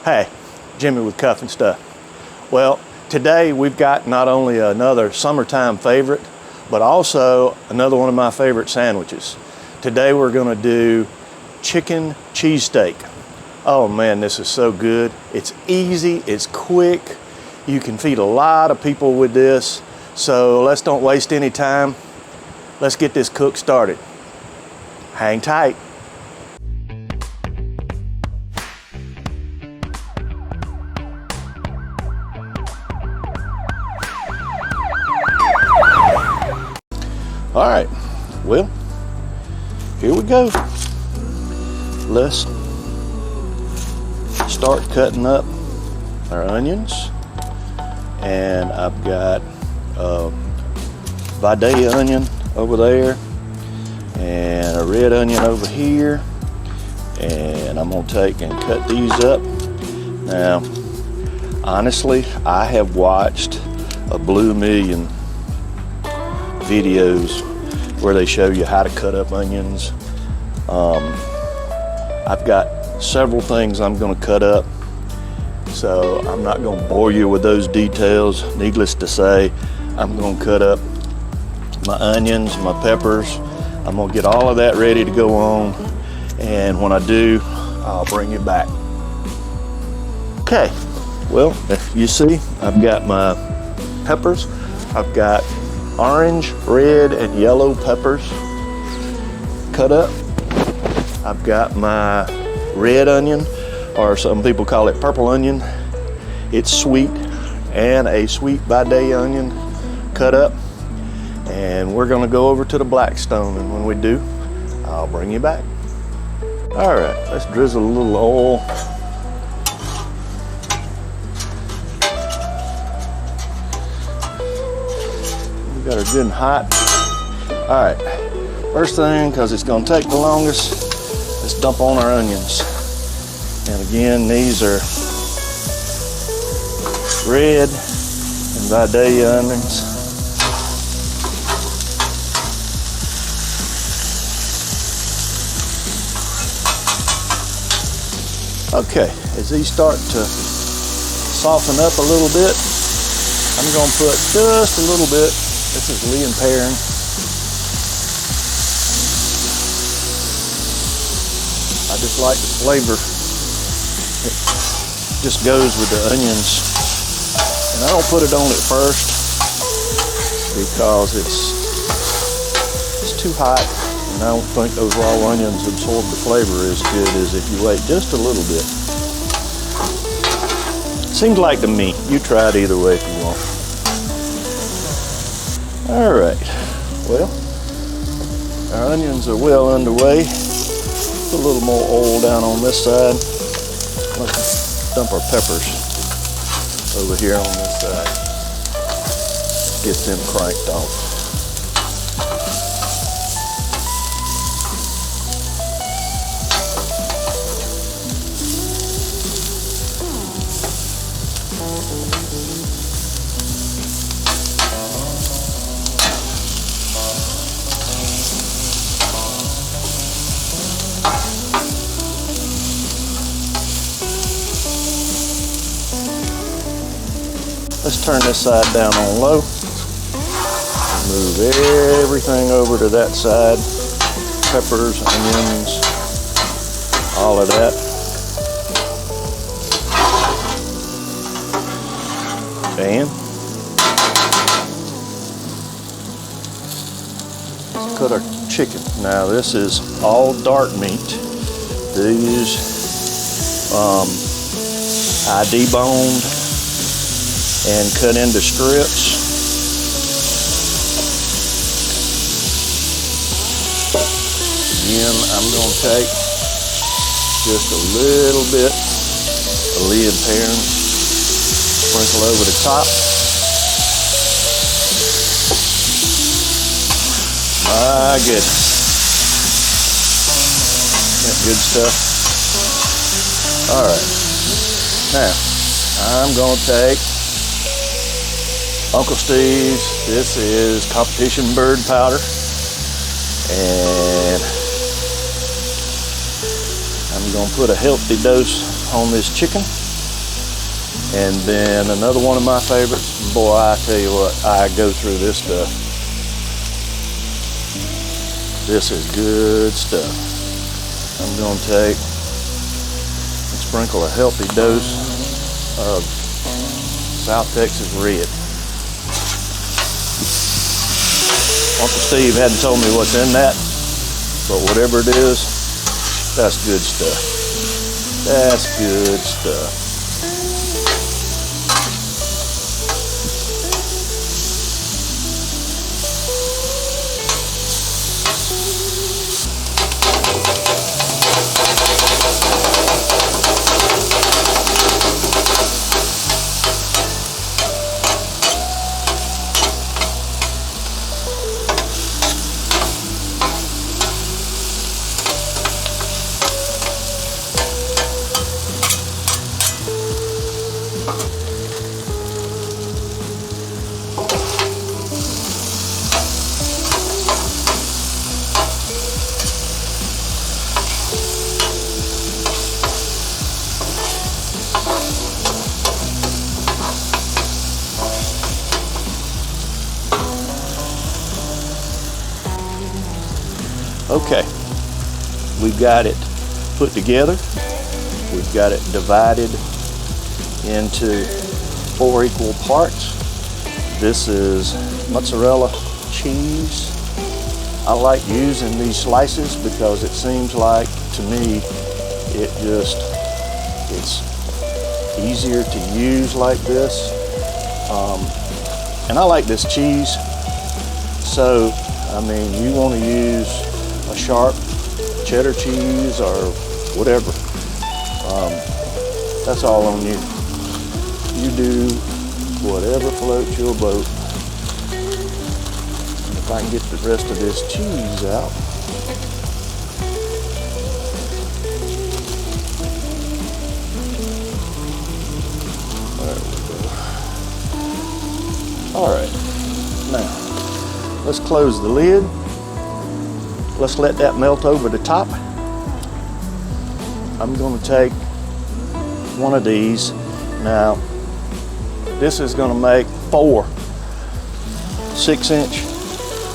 Hey, Jimmy with Cuff and Stuff. Well, today we've got not only another summertime favorite, but also another one of my favorite sandwiches. Today we're gonna do chicken cheesesteak. Oh man, this is so good. It's easy, it's quick. You can feed a lot of people with this. So let's don't waste any time. Let's get this cook started. Hang tight. All right, well, here we go. Let's start cutting up our onions. And I've got a Vidalia onion over there and a red onion over here. And I'm gonna take and cut these up. Now, honestly, I have watched a blue million videos where they show you how to cut up onions. I've got several things I'm going to cut up, so I'm not going to bore you with those details. Needless to say, I'm going to cut up my onions, my peppers. I'm going to get all of that ready to go on, and when I do, I'll bring you back. Okay, well, if you see, I've got my peppers. I've got orange, red, and yellow peppers cut up. I've got my red onion, or some people call it purple onion. It's sweet, and a sweet Vidalia onion cut up. And we're gonna go over to the Blackstone, and when we do, I'll bring you back. All right, let's drizzle a little oil. Got her good and hot. All right, first thing, because it's going to take the longest, let's dump on our onions. And again, these are red and Vidalia onions. Okay, as these start to soften up a little bit, I'm going to put just a little bit. This is Lee and Perrin. I just like the flavor. It just goes with the onions. And I don't put it on at first because it's too hot. And I don't think those raw onions absorb the flavor as good as if you wait just a little bit. Seems like to me. You try it either way if you want. All right, well, our onions are well underway. Put a little more oil down on this side. Let's dump our peppers over here on this side. Get them cranked off. Let's turn this side down on low. Move everything over to that side. Peppers, onions, all of that. And let's cut our chicken. Now this is all dark meat. These I deboned and cut into strips. Again, I'm going to take just a little bit of Lee and Perrin, sprinkle over the top. My goodness. That good stuff. All right. Now, I'm going to take Uncle Steve's. This is competition bird powder. And I'm gonna put a healthy dose on this chicken. And then another one of my favorites, boy, I tell you what, I go through this stuff. This is good stuff. I'm going to take and sprinkle a healthy dose of South Texas Red. Uncle Steve hadn't told me what's in that, but whatever it is, that's good stuff. That's good stuff. Okay, we've got it put together. We've got it divided into 4 equal parts. This is mozzarella cheese. I like using these slices because it seems like, to me, it's easier to use like this. And I like this cheese. So, I mean, you want to use a sharp cheddar cheese or whatever. That's all on you. You do whatever floats your boat. If I can get the rest of this cheese out. There we go. All right, now let's close the lid. Let's let that melt over the top. I'm going to take one of these. Now, this is going to make 4 6-inch.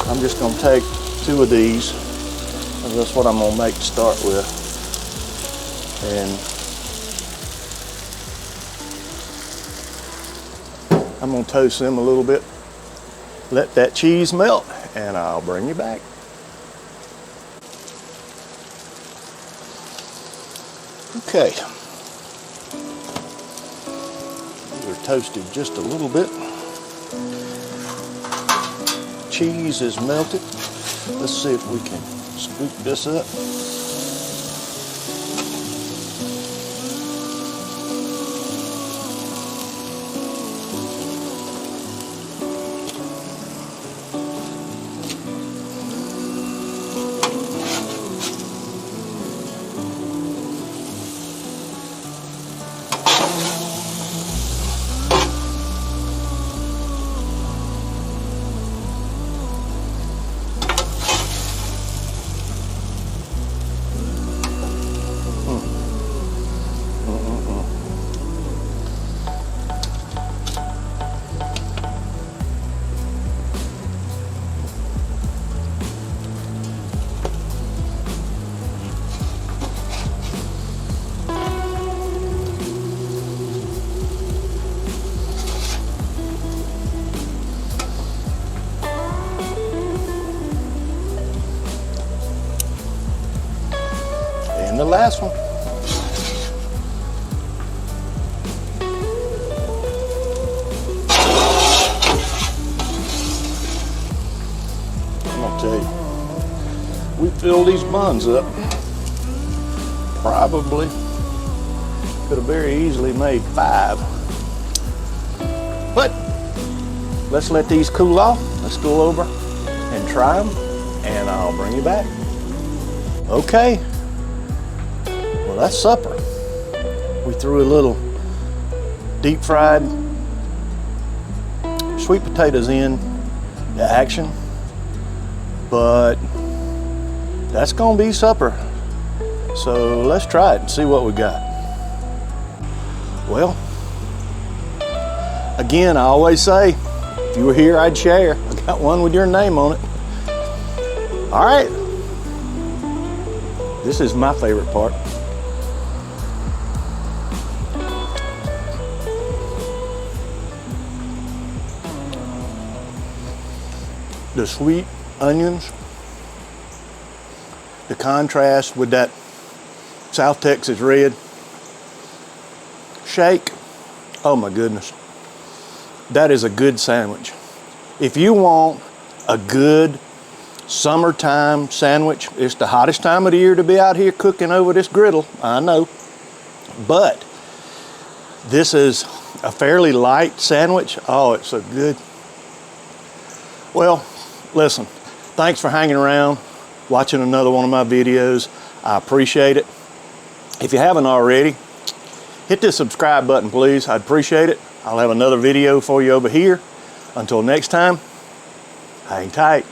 I'm just going to take 2 of these, and that's what I'm going to make to start with. And I'm going to toast them a little bit. Let that cheese melt, and I'll bring you back. Okay, they're toasted just a little bit. Cheese is melted. Let's see if we can scoop this up. And the last one. I'm gonna tell you, we fill these buns up. Probably could have very easily made 5. But let's let these cool off. Let's go over and try them, and I'll bring you back. Okay. Well, that's supper. We threw a little deep fried sweet potatoes in the action, but that's gonna be supper. So let's try it and see what we got. Well, Again, I always say, if you were here, I'd share. I got one with your name on it. All right. This is my favorite part. The sweet onions, the contrast with that South Texas red. Shake. Oh my goodness. That is a good sandwich. If you want a good summertime sandwich, it's the hottest time of the year to be out here cooking over this griddle, I know. But this is a fairly light sandwich. Oh, it's so good. Well, listen, thanks for hanging around, watching another one of my videos. I appreciate it. If you haven't already, hit this subscribe button, please. I'd appreciate it. I'll have another video for you over here. Until next time, hang tight.